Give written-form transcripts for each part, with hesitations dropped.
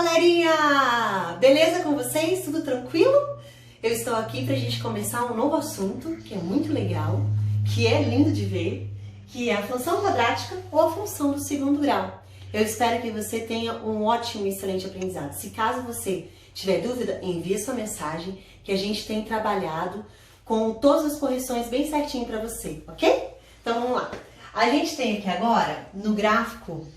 galerinha! Beleza com vocês? Tudo tranquilo? Eu estou aqui para a gente começar um novo assunto, que é muito legal, que é lindo de ver, que é a função quadrática ou a função do segundo grau. Eu espero que você tenha um ótimo e excelente aprendizado. Se caso você tiver dúvida, envie sua mensagem, que a gente tem trabalhado com todas as correções bem certinho para você, ok? Então vamos lá. A gente tem aqui agora, no gráfico,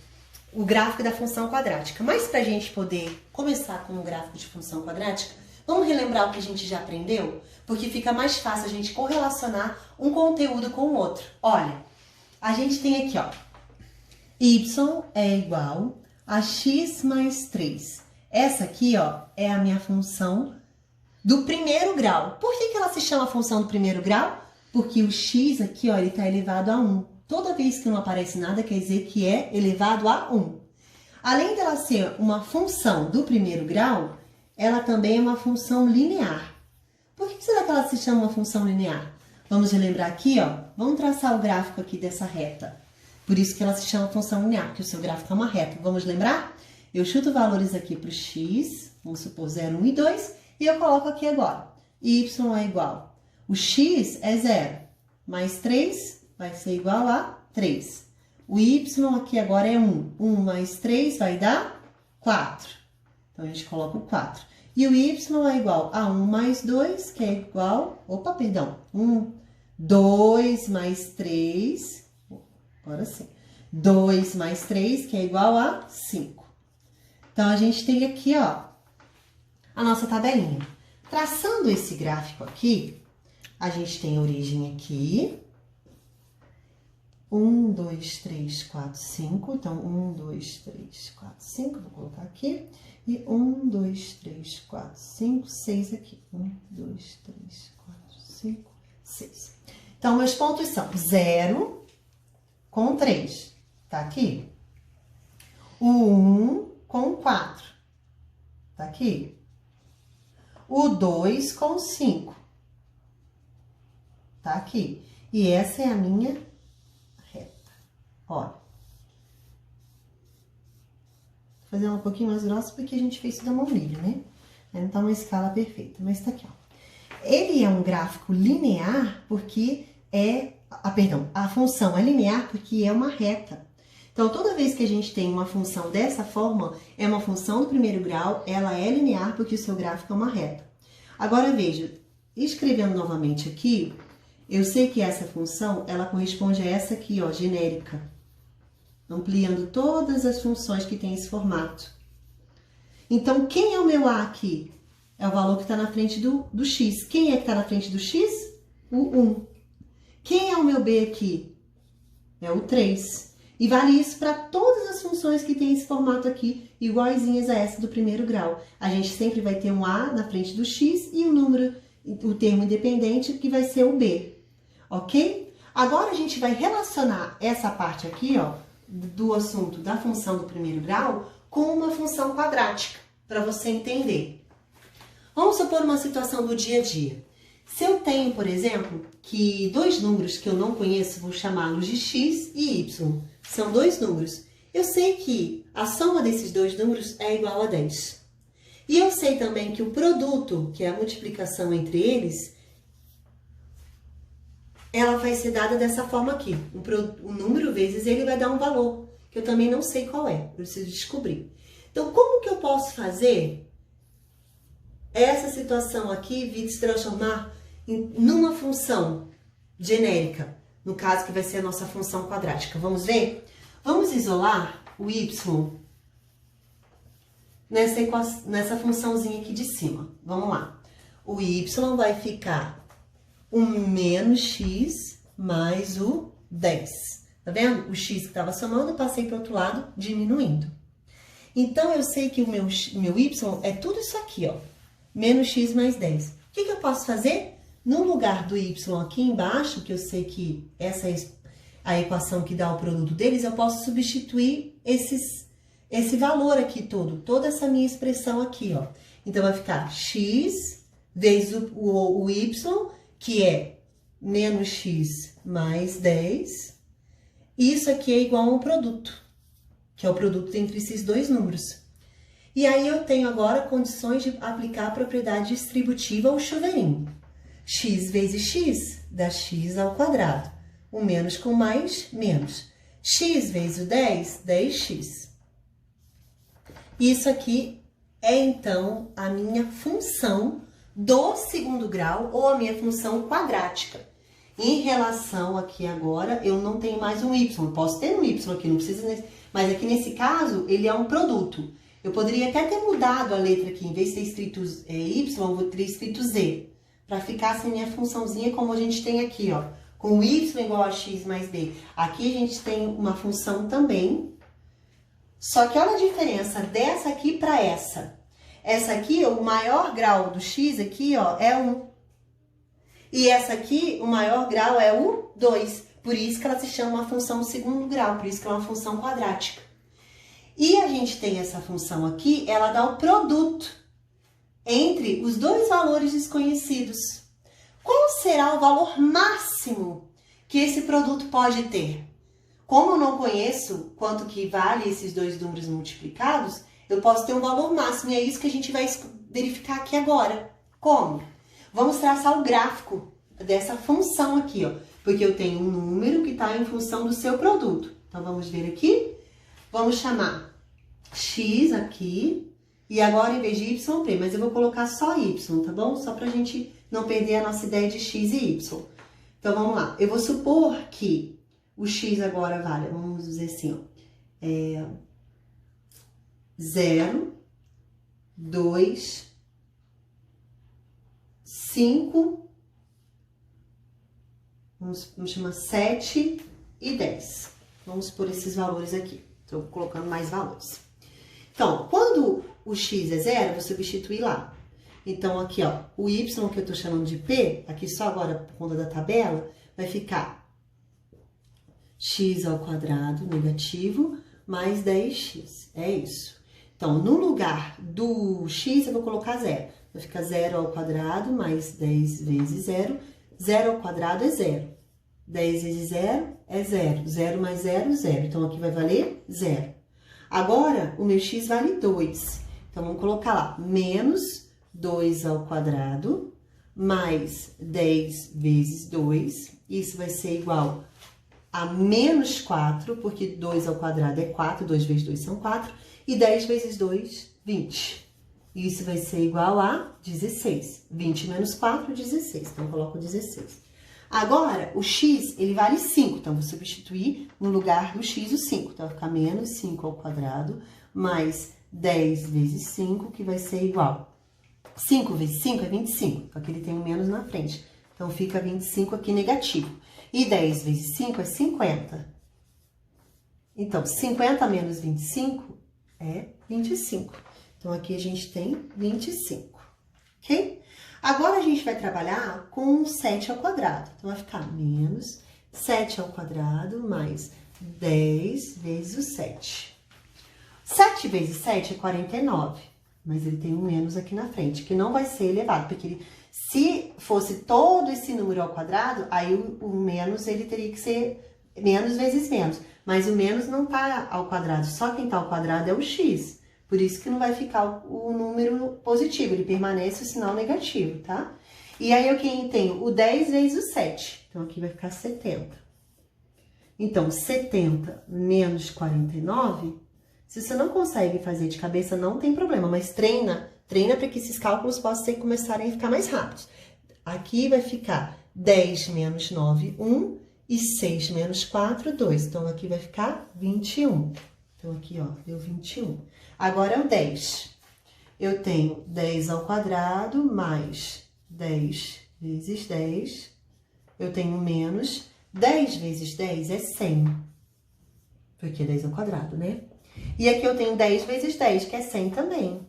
o gráfico da função quadrática. Mas para a gente poder começar com o gráfico de função quadrática, vamos relembrar o que a gente já aprendeu? Porque fica mais fácil a gente correlacionar um conteúdo com o outro. Olha, a gente tem aqui, ó, y é igual a x mais 3. Essa aqui, ó, é a minha função do primeiro grau. Por que ela se chama função do primeiro grau? Porque o x aqui, ó, ele está elevado a 1. Toda vez que não aparece nada, quer dizer que é elevado a 1. Além dela ser uma função do primeiro grau, ela também é uma função linear. Por que será que ela se chama uma função linear? Vamos relembrar aqui, ó. Vamos traçar o gráfico aqui dessa reta. Por isso que ela se chama função linear, porque o seu gráfico é uma reta. Vamos lembrar? Eu chuto valores aqui para o x, vamos supor 0, 1 e 2, e eu coloco aqui agora. Y é igual. O x é 0, mais 3 vai ser igual a 3. O y aqui agora é 1. 1 mais 3 vai dar 4. Então, a gente coloca o 4. E o y é igual a 1 mais 2, que é igual... 2 mais 3... Agora sim. 2 mais 3, que é igual a 5. Então, a gente tem aqui, ó, a nossa tabelinha. Traçando esse gráfico aqui, a gente tem a origem aqui. 1, 2, 3, 4, 5. Então, 1, 2, 3, 4, 5. Vou colocar aqui. E 1, 2, 3, 4, 5, 6 aqui. 1, 2, 3, 4, 5, 6. Então, meus pontos são 0 com 3. Tá aqui. O 1 com 4. Tá aqui. O 2 com 5. Tá aqui. E essa é a minha reta. Olha. Vou fazer ela um pouquinho mais grossa porque a gente fez isso da mão livre, né? Não tá uma escala perfeita, mas tá aqui, ó. Ele é um gráfico linear porque a função é linear porque é uma reta. Então, toda vez que a gente tem uma função dessa forma, é uma função do primeiro grau, ela é linear porque o seu gráfico é uma reta. Agora, veja, escrevendo novamente aqui, eu sei que essa função, ela corresponde a essa aqui, ó, genérica. Ampliando todas as funções que tem esse formato. Então, quem é o meu A aqui? É o valor que está na frente do x. Quem é que está na frente do x? O 1. Quem é o meu B aqui? É o 3. E vale isso para todas as funções que tem esse formato aqui, iguaizinhas a essa do primeiro grau. A gente sempre vai ter um A na frente do x e o termo independente, que vai ser o B. Ok? Agora, a gente vai relacionar essa parte aqui, ó, do assunto da função do primeiro grau com uma função quadrática, para você entender. Vamos supor uma situação do dia a dia. Se eu tenho, por exemplo, que dois números que eu não conheço, vou chamá-los de x e y. São dois números. Eu sei que a soma desses dois números é igual a 10. E eu sei também que o produto, que é a multiplicação entre eles, ela vai ser dada dessa forma aqui. O número vezes ele vai dar um valor, que eu também não sei qual é, preciso descobrir. Então, como que eu posso fazer essa situação aqui se transformar numa função genérica? No caso, que vai ser a nossa função quadrática. Vamos ver? Vamos isolar o y nessa funçãozinha aqui de cima. Vamos lá. O y vai ficar o menos x mais o 10. Tá vendo? O x que estava somando, eu passei para o outro lado, diminuindo. Então, eu sei que o meu y é tudo isso aqui, ó. Menos x mais 10. O que eu posso fazer? No lugar do y aqui embaixo, que eu sei que essa é a equação que dá o produto deles, eu posso substituir esse valor aqui todo, toda essa minha expressão aqui, ó. Então, vai ficar x vezes o y, que é menos x mais 10. Isso aqui é igual a um produto, que é o produto entre esses dois números. E aí eu tenho agora condições de aplicar a propriedade distributiva ao chuveirinho. X vezes x dá x ao quadrado. O menos com mais, menos. X vezes o 10, 10x. Isso aqui é, então, a minha função do segundo grau ou a minha função quadrática. Em relação aqui agora, eu não tenho mais um y. Eu posso ter um y aqui, não precisa... Mas aqui nesse caso, ele é um produto. Eu poderia até ter mudado a letra aqui. Em vez de ter escrito y, eu vou ter escrito z. Para ficar assim minha funçãozinha como a gente tem aqui, ó. Com y igual a x mais b. Aqui a gente tem uma função também. Só que olha a diferença dessa aqui para essa. Essa aqui, o maior grau do x aqui, ó, é 1. E essa aqui, o maior grau é o 2. Por isso que ela se chama uma função do segundo grau. Por isso que ela é uma função quadrática. E a gente tem essa função aqui, ela dá o produto entre os dois valores desconhecidos. Qual será o valor máximo que esse produto pode ter? Como eu não conheço quanto que vale esses dois números multiplicados, eu posso ter um valor máximo. E é isso que a gente vai verificar aqui agora. Como? Vamos traçar o gráfico dessa função aqui, ó. Porque eu tenho um número que está em função do seu produto. Então, vamos ver aqui. Vamos chamar x aqui. E agora, em vez de y, mas eu vou colocar só y, tá bom? Só pra gente não perder a nossa ideia de x e y. Então, vamos lá. Eu vou supor que o x agora vale, vamos dizer assim, ó. 0, 2, 5, vamos chamar 7 e 10. Vamos por esses valores aqui. Estou colocando mais valores. Então, quando o x é 0, eu vou substituir lá. Então, aqui, ó, o y que eu estou chamando de p, aqui só agora por conta da tabela, vai ficar x ao quadrado negativo mais 10x. É isso. Então, no lugar do x, eu vou colocar 0. Vai ficar 0 ao quadrado mais 10 vezes 0. 0 ao quadrado é 0. 10 vezes 0 é 0. 0 mais 0, 0. Então, aqui vai valer 0. Agora, o meu x vale 2. Então, vamos colocar lá, menos 2 ao quadrado, mais 10 vezes 2. Isso vai ser igual a menos 4, porque 2 ao quadrado é 4, 2 vezes 2 são 4. E 10 vezes 2, 20. Isso vai ser igual a 16. 20 menos 4, 16. Então, eu coloco 16. Agora, o x, ele vale 5. Então, vou substituir no lugar do x o 5. Então, vai ficar menos 5 ao quadrado, mais 10 vezes 5, que vai ser igual. 5 vezes 5 é 25. Então, aqui ele tem um menos na frente. Então, fica 25 aqui negativo. E 10 vezes 5 é 50. Então, 50 menos 25 é 25. Então, aqui a gente tem 25, ok? Agora, a gente vai trabalhar com 7 ao quadrado. Então, vai ficar menos 7 ao quadrado mais 10 vezes o 7. 7 vezes 7 é 49, mas ele tem um menos aqui na frente, que não vai ser elevado, porque se fosse todo esse número ao quadrado, aí o menos, ele teria que ser menos vezes menos. Mas o menos não tá ao quadrado, só quem tá ao quadrado é o x. Por isso que não vai ficar o número positivo, ele permanece o sinal negativo, tá? E aí eu tenho o 10 vezes o 7, então aqui vai ficar 70. Então, 70 menos 49, se você não consegue fazer de cabeça, não tem problema, mas treina para que esses cálculos possam começarem a ficar mais rápidos. Aqui vai ficar 10 menos 9, 1, e 6 menos 4, 2. Então, aqui vai ficar 21. Então, aqui, ó, deu 21. Agora, é o 10. Eu tenho 10 ao quadrado mais 10 vezes 10. Eu tenho menos 10 vezes 10 é 100. Porque é 10 ao quadrado, né? E aqui eu tenho 10 vezes 10, que é 100 também.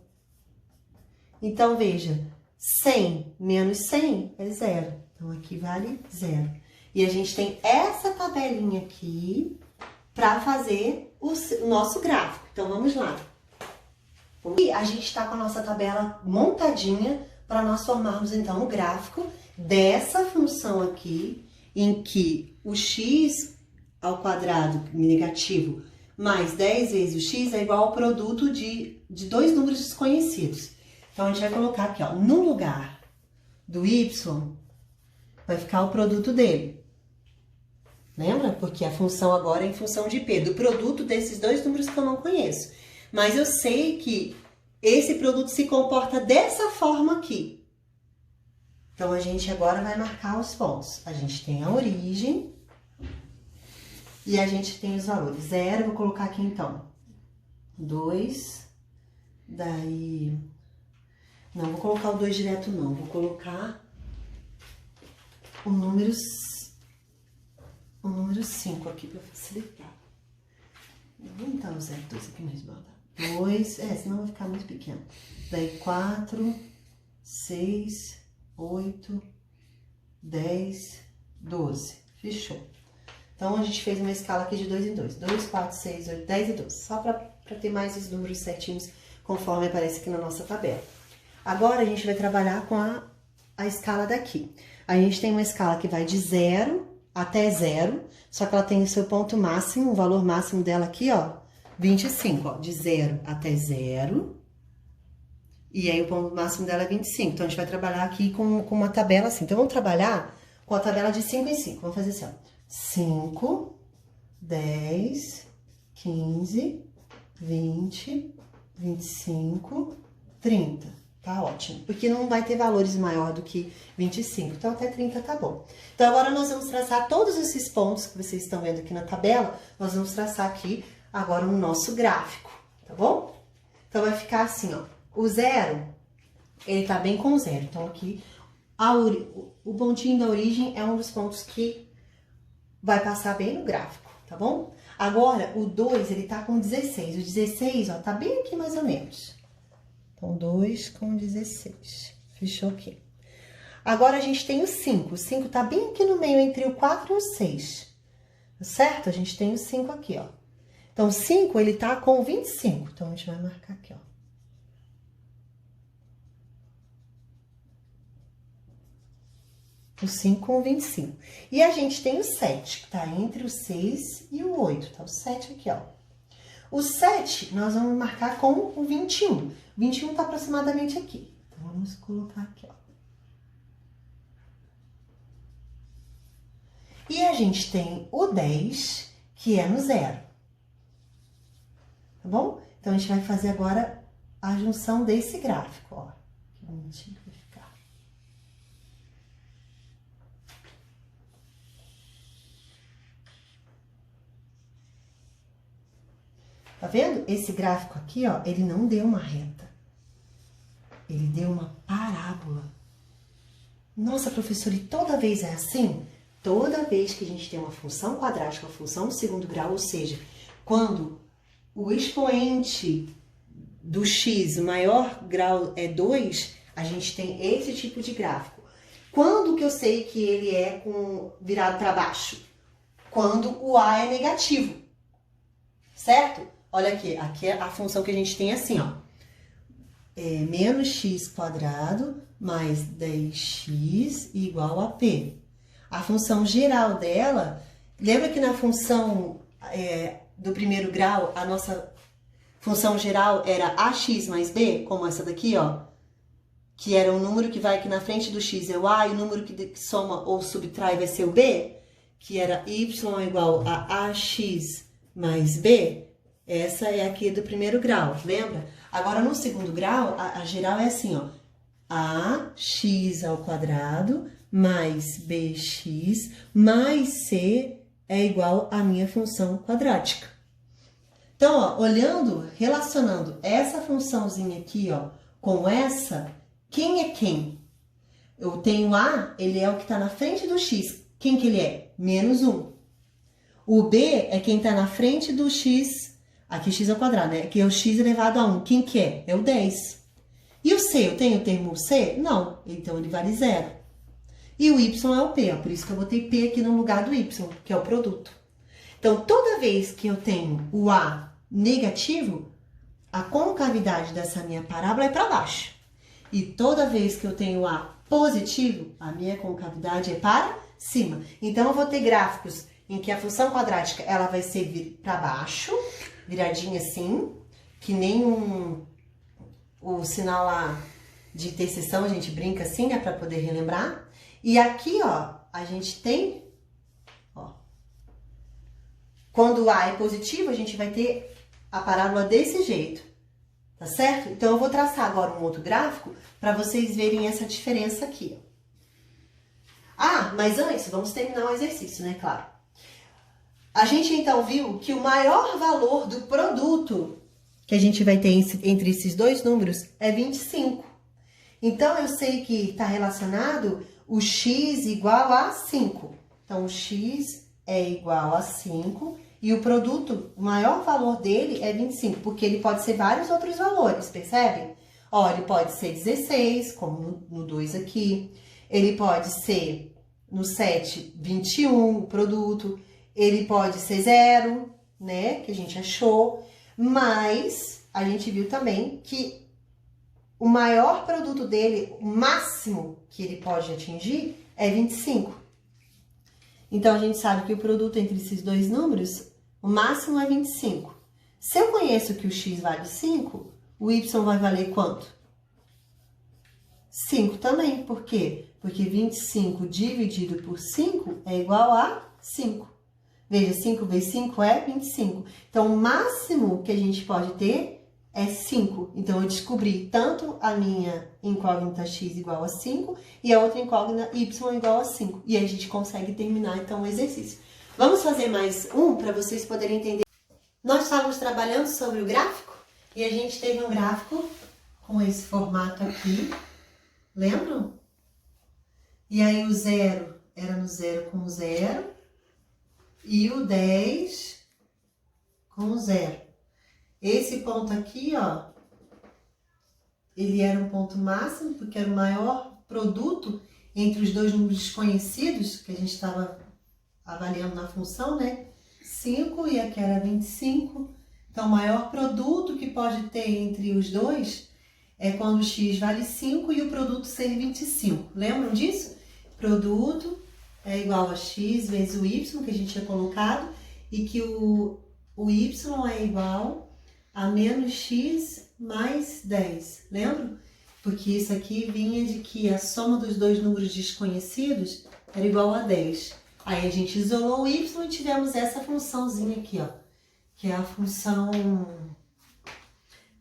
Então, veja, 100 menos 100 é 0. Então, aqui vale 0. E a gente tem essa tabelinha aqui para fazer o nosso gráfico. Então, vamos lá. E a gente está com a nossa tabela montadinha para nós formarmos, então, o gráfico dessa função aqui, em que o x ao quadrado negativo mais 10 vezes o x é igual ao produto de dois números desconhecidos. Então, a gente vai colocar aqui, ó, no lugar do y, vai ficar o produto dele. Lembra? Porque a função agora é em função de p, do produto desses dois números que eu não conheço. Mas eu sei que esse produto se comporta dessa forma aqui. Então, a gente agora vai marcar os pontos. A gente tem a origem e a gente tem os valores. 0, vou colocar aqui então. 2, daí... Não, vou colocar o 2 direto não, vou colocar o número 5 aqui para facilitar. Vou botar o 0, 2 aqui mesmo, ó. 2, senão vai ficar muito pequeno. Daí 4, 6, 8, 10, 12. Fechou. Então, a gente fez uma escala aqui de 2 em 2. 2, 4, 6, 8, 10 e 12. Só para ter mais os números certinhos, conforme aparece aqui na nossa tabela. Agora, a gente vai trabalhar com a escala daqui. A gente tem uma escala que vai de 0 até 0, só que ela tem o seu ponto máximo, o valor máximo dela aqui, ó, 25, ó, de 0 até 0. E aí, o ponto máximo dela é 25. Então, a gente vai trabalhar aqui com uma tabela assim. Então, vamos trabalhar com a tabela de 5 em 5. Vamos fazer assim, ó. 5, 10, 15, 20, 25, 30. Tá ótimo. Porque não vai ter valores maior do que 25. Então, até 30 tá bom. Então, agora nós vamos traçar todos esses pontos que vocês estão vendo aqui na tabela. Nós vamos traçar aqui agora no nosso gráfico. Tá bom? Então, vai ficar assim, ó. O 0, ele tá bem com 0. Então, aqui, o pontinho da origem é um dos pontos que vai passar bem no gráfico, tá bom? Agora, o 2, ele tá com 16. O 16, ó, tá bem aqui mais ou menos. Então, 2 com 16. Fechou aqui. Agora, a gente tem o 5. O 5 tá bem aqui no meio, entre o 4 e o 6. Certo? A gente tem o 5 aqui, ó. Então, o 5, ele tá com 25. Então, a gente vai marcar aqui, ó. O 5 com 25. E a gente tem o 7, que tá entre o 6 e o 8. Tá o 7 aqui, ó. O 7, nós vamos marcar com o 21. O 21 tá aproximadamente aqui. Então, vamos colocar aqui, ó. E a gente tem o 10, que é no 0. Tá bom? Então, a gente vai fazer agora a junção desse gráfico, ó. Que bonitinho que vai ficar. Tá vendo? Esse gráfico aqui, ó, ele não deu uma reta. Ele deu uma parábola. Nossa, professora, e toda vez é assim? Toda vez que a gente tem uma função quadrática, uma função de segundo grau, ou seja, quando o expoente do x, o maior grau é 2, a gente tem esse tipo de gráfico. Quando que eu sei que ele é virado para baixo? Quando o a é negativo, certo? Olha aqui, aqui é a função que a gente tem assim, ó. É menos x quadrado mais 10x igual a p. A função geral dela, lembra que na função do primeiro grau, a nossa função geral era ax mais b, como essa daqui, ó. Que era o número que vai aqui na frente do x é o a, e o número que soma ou subtrai vai ser o b, que era y igual a ax mais b. Essa é aqui do primeiro grau, lembra? Agora, no segundo grau, a geral é assim, ó. Ax ao quadrado mais bx mais c é igual à minha função quadrática. Então, ó, olhando, relacionando essa funçãozinha aqui, ó, com essa, quem é quem? Eu tenho a, ele é o que está na frente do x. Quem que ele é? Menos 1. O b é quem está na frente do x. Aqui x ao quadrado, né? Aqui é o x elevado a 1. Quem que é? É o 10. E o c, eu tenho o termo c? Não. Então, ele vale 0. E o y é o p, ó. Por isso que eu botei p aqui no lugar do y, que é o produto. Então, toda vez que eu tenho o a negativo, a concavidade dessa minha parábola é para baixo. E toda vez que eu tenho o a positivo, a minha concavidade é para cima. Então, eu vou ter gráficos em que a função quadrática ela vai ser para baixo, viradinha assim, que nem o sinal lá de interseção, a gente brinca assim, né, para poder relembrar. E aqui, ó, a gente tem, ó, quando o A é positivo, a gente vai ter a parábola desse jeito, tá certo? Então, eu vou traçar agora um outro gráfico para vocês verem essa diferença aqui, ó. Ah, mas antes, vamos terminar o exercício, né, claro. A gente, então, viu que o maior valor do produto que a gente vai ter entre esses dois números é 25. Então, eu sei que está relacionado o x igual a 5. Então, o x é igual a 5 e o produto, o maior valor dele é 25, porque ele pode ser vários outros valores, percebe? Ó, ele pode ser 16, como no 2 aqui. Ele pode ser, no 7, 21, o produto. Ele pode ser 0, né, que a gente achou. Mas a gente viu também que o maior produto dele, o máximo que ele pode atingir, é 25. Então, a gente sabe que o produto entre esses dois números, o máximo é 25. Se eu conheço que o x vale 5, o y vai valer quanto? 5 também. Por quê? Porque 25 dividido por 5 é igual a 5. Veja, 5 vezes 5 é 25. Então, o máximo que a gente pode ter é 5. Então, eu descobri tanto a minha incógnita x igual a 5 e a outra incógnita y igual a 5. E aí, a gente consegue terminar, então, o exercício. Vamos fazer mais um para vocês poderem entender. Nós estávamos trabalhando sobre o gráfico e a gente teve um gráfico com esse formato aqui. Lembram? E aí, o 0 era no 0 com o 0 e o 10 com o 0. Esse ponto aqui, ó, ele era um ponto máximo, porque era o maior produto entre os dois números desconhecidos, que a gente estava avaliando na função, né? 5 e aqui era 25. Então, o maior produto que pode ter entre os dois é quando o x vale 5 e o produto ser 25. Lembram disso? Produto é igual a x vezes o y, que a gente tinha colocado, e que o y é igual a menos x mais 10. Lembram? Porque isso aqui vinha de que a soma dos dois números desconhecidos era igual a 10. Aí a gente isolou o y e tivemos essa funçãozinha aqui, ó, que é a função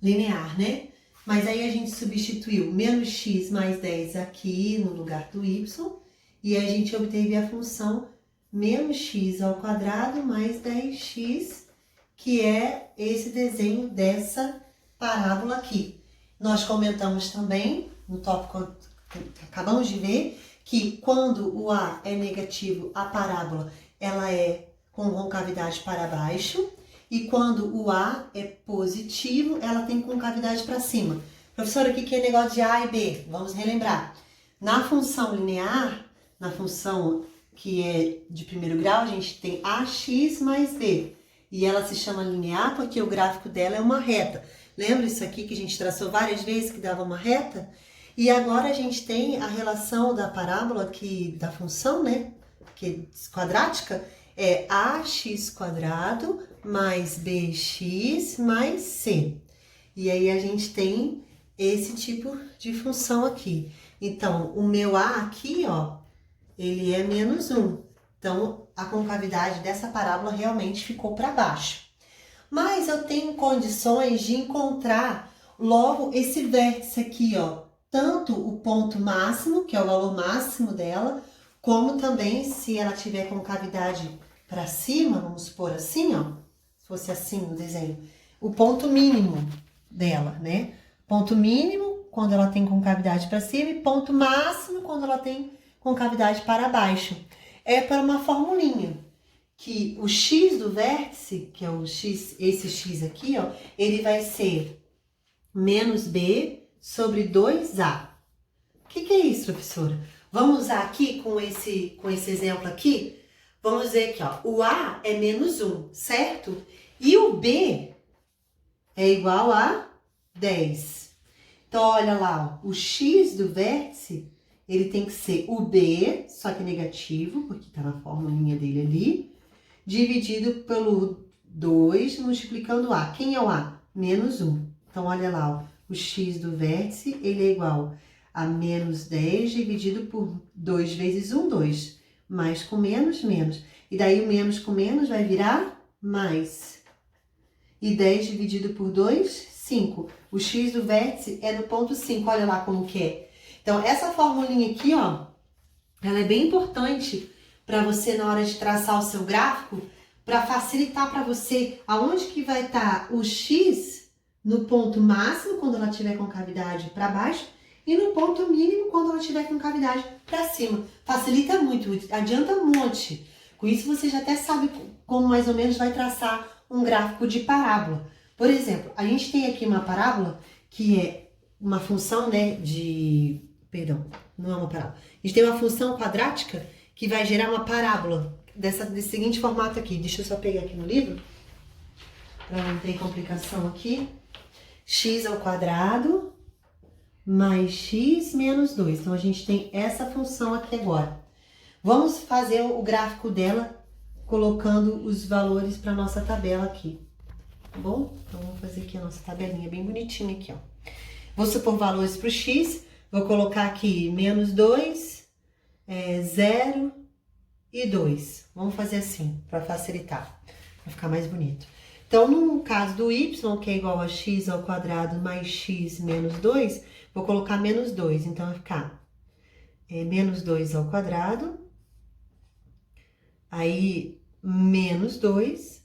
linear, né? Mas aí a gente substituiu menos x mais 10 aqui no lugar do y e a gente obteve a função menos x ao quadrado mais 10x, que é esse desenho dessa parábola aqui. Nós comentamos também, no tópico que acabamos de ver, que quando o A é negativo, a parábola ela é com concavidade para baixo, e quando o A é positivo, ela tem concavidade para cima. Professora, o que é negócio de A e B? Vamos relembrar. Na função linear, na função que é de primeiro grau, a gente tem AX mais B. E ela se chama linear porque o gráfico dela é uma reta. Lembra isso aqui que a gente traçou várias vezes que dava uma reta? E agora a gente tem a relação da parábola aqui, da função, né? Que é quadrática, é ax quadrado mais bx mais c. E aí a gente tem esse tipo de função aqui. Então, o meu a aqui, ó, ele é menos 1. Então, a concavidade dessa parábola realmente ficou para baixo. Mas eu tenho condições de encontrar logo esse vértice aqui, ó. Tanto o ponto máximo, que é o valor máximo dela, como também, se ela tiver concavidade para cima, vamos supor assim, ó. Se fosse assim no desenho, o ponto mínimo dela, né? Ponto mínimo quando ela tem concavidade para cima e ponto máximo quando ela tem concavidade para baixo. É para uma formulinha, que o x do vértice, que é o x, esse x aqui, ó, ele vai ser menos b sobre 2a. O que é isso, professora? Vamos usar aqui com esse exemplo aqui, vamos dizer aqui, ó, o a é menos 1, certo? E o b é igual a 10. Então, olha lá, ó, o x do vértice, ele tem que ser o b, só que negativo, porque tá na formulinha dele ali, dividido pelo 2 multiplicando A. Quem é o A? Menos 1. Então, olha lá, ó, o x do vértice, ele é igual a menos 10 dividido por 2 vezes 1, 2. Mais com menos, menos. E daí o menos com menos vai virar mais. E 10 dividido por 2, 5. O x do vértice é no ponto 5, olha lá como que é. Então, essa formulinha aqui, ó, ela é bem importante para você na hora de traçar o seu gráfico, para facilitar para você aonde que vai estar o x no ponto máximo quando ela tiver com cavidade para baixo e no ponto mínimo quando ela tiver com cavidade para cima. Facilita muito, adianta um monte. Com isso você já até sabe como mais ou menos vai traçar um gráfico de parábola. Por exemplo, a gente tem aqui uma parábola que é uma função, né, perdão, não é uma parábola. A gente tem uma função quadrática que vai gerar uma parábola desse seguinte formato aqui. Deixa eu só pegar aqui no livro, para não ter complicação aqui. X ao quadrado mais x menos 2. Então, a gente tem essa função aqui agora. Vamos fazer o gráfico dela colocando os valores para nossa tabela aqui, tá bom? Então, vamos fazer aqui a nossa tabelinha bem bonitinha aqui, ó. Vou supor valores para o x, vou colocar aqui menos 2, 0 e 2. Vamos fazer assim, para facilitar, para ficar mais bonito. Então, no caso do y, que é igual a x ao quadrado mais x menos 2, vou colocar menos 2. Então, vai ficar menos 2 ao quadrado, aí menos 2,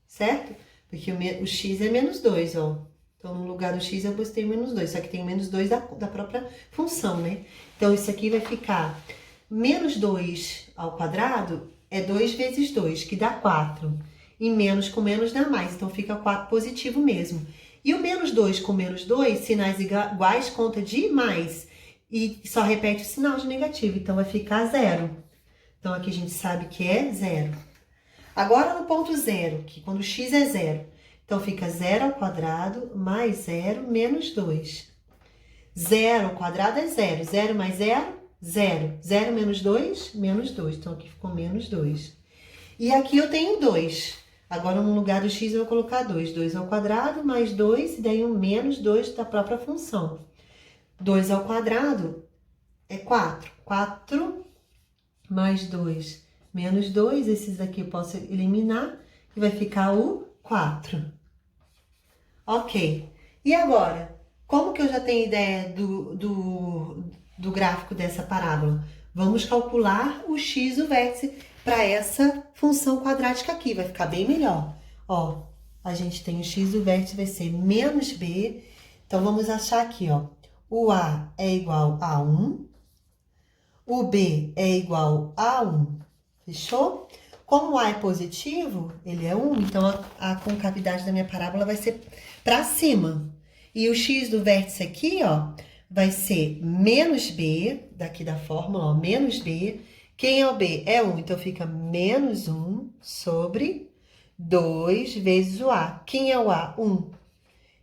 certo? Porque o x é menos 2, ó. Então, no lugar do x eu botei menos 2, só que tem menos 2 da própria função, né? Então, isso aqui vai ficar menos 2 ao quadrado é 2 vezes 2, que dá 4. E menos com menos dá mais, então fica 4 positivo mesmo. E o menos 2 com menos 2, sinais iguais, conta de mais. E só repete o sinal de negativo, então vai ficar 0. Então, aqui a gente sabe que é 0. Agora, no ponto 0, que quando x é 0, então fica 0 ao quadrado mais 0 menos 2. 0 ao quadrado é 0. 0 mais 0, 0. 0 menos 2, menos 2. Então, aqui ficou menos 2. E aqui eu tenho 2. Agora, no lugar do x, eu vou colocar 2. 2 ao quadrado mais 2, e daí um menos 2 da própria função. 2 ao quadrado é 4. 4 mais 2 menos 2. Esses daqui eu posso eliminar, e vai ficar o 4. Ok. E agora, como que eu já tenho ideia do gráfico dessa parábola? Vamos calcular o x do vértice para essa função quadrática aqui, vai ficar bem melhor. Ó, a gente tem o x do vértice, vai ser menos b. Então, vamos achar aqui, ó. O a é igual a 1, o b é igual a 1. Fechou? Como o a é positivo, ele é 1, então a concavidade da minha parábola vai ser para cima. E o x do vértice aqui, ó, vai ser menos b, daqui da fórmula, ó, menos b. Quem é o b? É 1, então fica menos 1 sobre 2 vezes o a. Quem é o a? 1.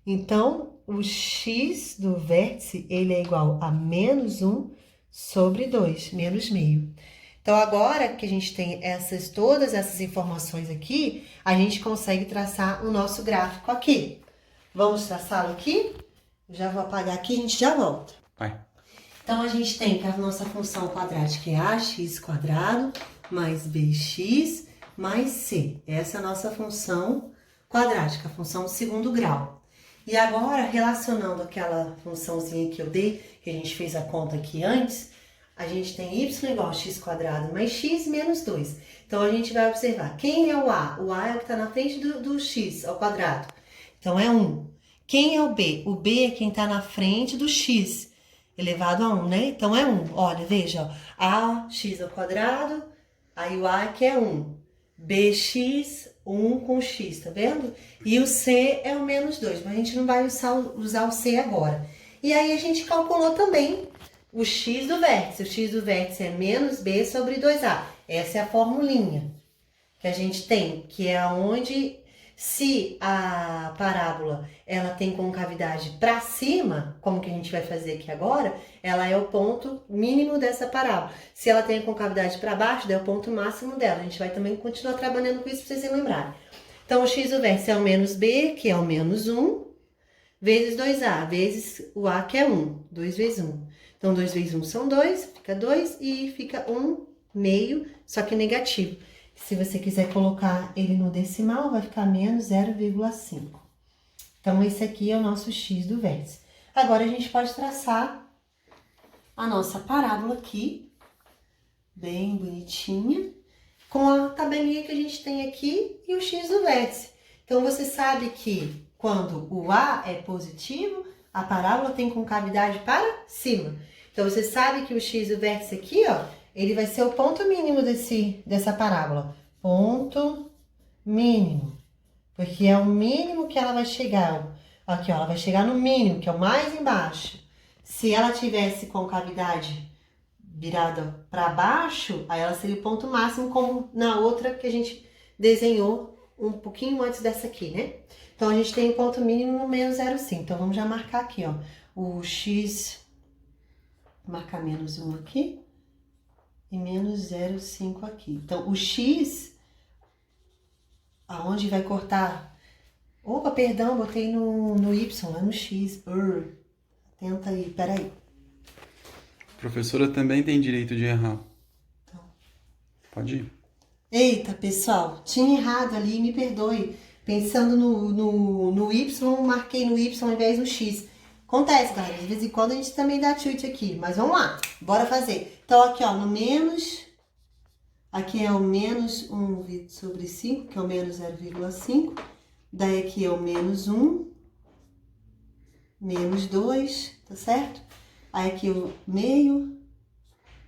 Então, o x do vértice, ele é igual a menos 1 sobre 2, menos meio. Então, agora que a gente tem todas essas informações aqui, a gente consegue traçar o nosso gráfico aqui. Vamos traçá-lo aqui? Eu já vou apagar aqui e a gente já volta. Vai. Então, a gente tem que a nossa função quadrática é ax quadrado mais bx mais c. Essa é a nossa função quadrática, a função de segundo grau. E agora, relacionando aquela funçãozinha que eu dei, que a gente fez a conta aqui antes, a gente tem y igual a x quadrado mais x menos 2. Então, a gente vai observar quem é o a? O a é o que está na frente do x ao quadrado. Então, é 1. Quem é o b? O b é quem está na frente do x elevado a 1, né? Então, é 1. Olha, veja, ó. Ax ao quadrado, aí o a que é 1. Bx, 1 com x, tá vendo? E o c é o menos 2, mas a gente não vai usar o c agora. E aí, a gente calculou também o x do vértice. O x do vértice é menos b sobre 2a. Essa é a formulinha que a gente tem, que é onde Se a parábola ela tem concavidade para cima, como que a gente vai fazer aqui agora, ela é o ponto mínimo dessa parábola. Se ela tem a concavidade para baixo, é o ponto máximo dela. A gente vai também continuar trabalhando com isso para vocês se lembrarem. Então, o x do vértice é o menos b, que é o menos 1, vezes 2a, vezes o a, que é 1. 2 vezes 1. Então, 2 vezes 1 são 2, fica 2 e fica 1 meio, só que negativo. Se você quiser colocar ele no decimal, vai ficar menos 0,5. Então, esse aqui é o nosso x do vértice. Agora, a gente pode traçar a nossa parábola aqui, bem bonitinha, com a tabelinha que a gente tem aqui e o x do vértice. Então, você sabe que quando o A é positivo, a parábola tem concavidade para cima. Então, você sabe que o x do vértice aqui, ó, ele vai ser o ponto mínimo dessa parábola. Ponto mínimo. Porque é o mínimo que ela vai chegar. Aqui, ó, ela vai chegar no mínimo, que é o mais embaixo. Se ela tivesse concavidade virada para baixo, aí ela seria o ponto máximo, como na outra que a gente desenhou um pouquinho antes dessa aqui, né? Então, a gente tem o ponto mínimo no menos 0,5. Então, vamos já marcar aqui, ó. O x, marcar menos 1 aqui. E menos 0,5 aqui. Então, o x, aonde vai cortar? Opa, perdão, botei no y, lá no x. Tenta aí, peraí. A professora também tem direito de errar. Então. Pode ir. Eita, pessoal, tinha errado ali, me perdoe. Pensando no y, marquei no y ao invés do x. Acontece, galera, de vez em quando a gente também dá tilt aqui, mas vamos lá, bora fazer. Então, aqui, ó, no menos, aqui é o menos 1 sobre 5, que é o menos 0,5. Daí aqui é o menos 1, menos 2, tá certo? Aí aqui o meio,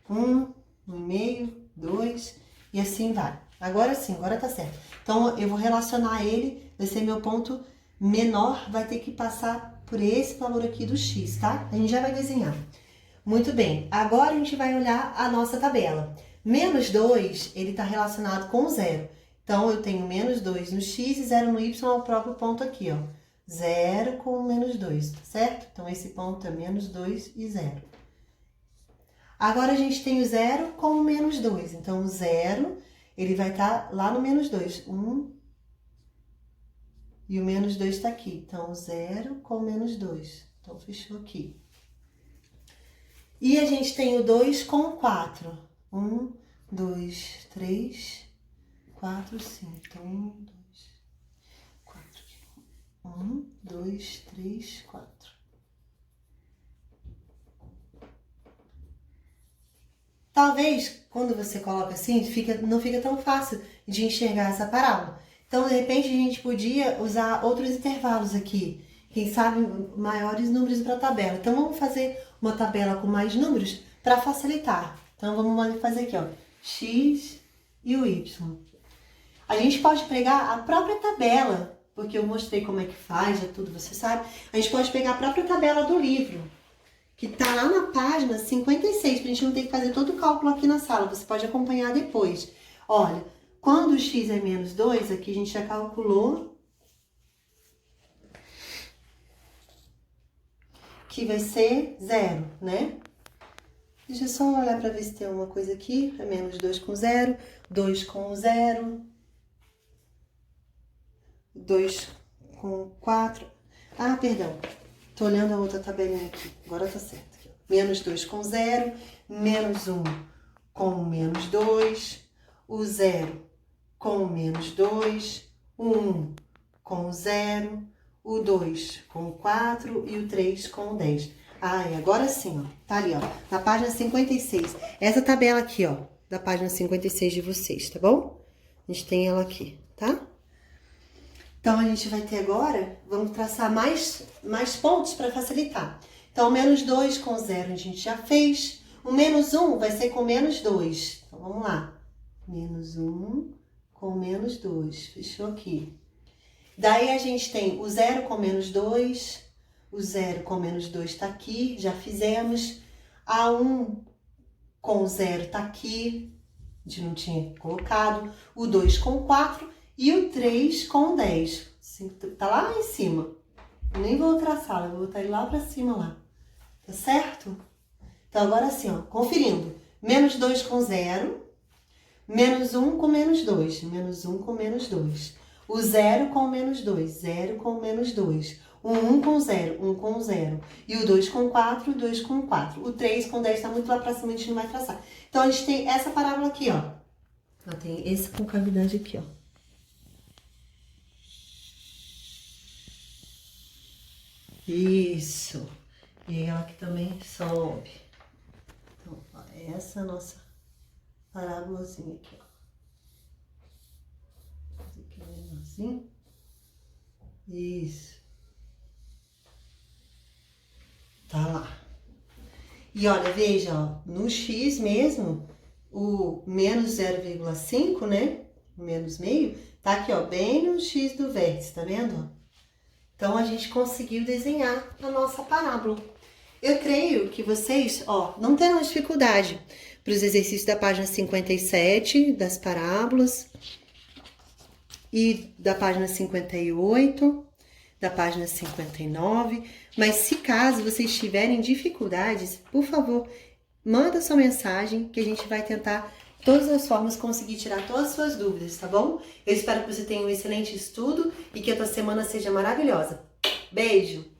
1, 1,5, 2, e assim vai. Agora sim, agora tá certo. Então, eu vou relacionar ele, vai ser meu ponto menor, vai ter que passar por esse valor aqui do x, tá? A gente já vai desenhar. Muito bem, agora a gente vai olhar a nossa tabela. Menos 2, ele está relacionado com 0. Então, eu tenho menos 2 no x e 0 no y, é o próprio ponto aqui, ó. 0 com menos 2, tá certo? Então, esse ponto é menos 2 e 0. Agora, a gente tem o 0 com o menos 2. Então, o 0, ele vai estar lá no menos 2. 1, e o menos 2 está aqui. Então, 0 com menos 2. Então, fechou aqui. E a gente tem o 2 com o 4. 1, 2, 3, 4, 5. Então, 1, 2, 4. 1, 2, 3, 4. Talvez, quando você coloca assim, não fica tão fácil de enxergar essa parábola. Então, de repente, a gente podia usar outros intervalos aqui. Quem sabe, maiores números para a tabela. Então, vamos fazer uma tabela com mais números para facilitar. Então, vamos fazer aqui, ó. X e o Y. A gente pode pegar a própria tabela, porque eu mostrei como é que faz, já tudo você sabe. A gente pode pegar a própria tabela do livro, que tá lá na página 56, pra gente não ter que fazer todo o cálculo aqui na sala. Você pode acompanhar depois. Olha, quando o x é menos 2, aqui a gente já calculou que vai ser 0, né? Deixa eu só olhar para ver se tem alguma coisa aqui. É menos 2 com 0, 2 com 0, 2 com 4. Ah, perdão. Tô olhando a outra tabelinha aqui. Agora tá certo. Aqui, menos 2 com 0, menos 1 com menos 2, o 0 com menos 2, o 1 com 0, o 2 com 4 e o 3 com 10. Ah, e agora sim, ó. Tá ali, ó. Na página 56. Essa tabela aqui, ó. Da página 56 de vocês, tá bom? A gente tem ela aqui, tá? Então, a gente vai ter agora, vamos traçar mais pontos para facilitar. Então, menos 2 com 0 a gente já fez. O menos 1 vai ser com menos 2. Então, vamos lá. Menos 1 com menos 2. Fechou aqui. Daí, a gente tem o 0 com menos 2. O 0 com menos 2 está aqui, já fizemos. A 1 com 0 está aqui, a gente não tinha colocado. O 2 com 4 E o 3 com 10. Tá lá em cima. Eu nem vou traçar, eu vou botar ele lá pra cima lá. Tá certo? Então, agora assim, ó, conferindo. Menos 2 com 0. Menos 1 com menos 2. Menos 1 com menos 2. O 0 com menos 2. 0 com menos 2. O 1 com 0. 1 com 0. E o 2 com 4. 2 com 4. O 3 com 10 tá muito lá pra cima, a gente não vai traçar. Então, a gente tem essa parábola aqui, ó. Tem esse com cavidade aqui, ó. Isso. E ela aqui também sobe. Então, ó, essa é a nossa parábolazinha aqui, ó. Fazer aqui menorzinho. Isso. Tá lá. E olha, veja, ó, no X mesmo, o menos 0,5, né? O menos meio, tá aqui, ó, bem no X do vértice, tá vendo? Então, a gente conseguiu desenhar a nossa parábola. Eu creio que vocês, ó, não terão dificuldade para os exercícios da página 57, das parábolas, e da página 58, da página 59. Mas se caso vocês tiverem dificuldades, por favor, manda sua mensagem que a gente vai tentar, de todas as formas, conseguir tirar todas as suas dúvidas, tá bom? Eu espero que você tenha um excelente estudo e que a tua semana seja maravilhosa. Beijo!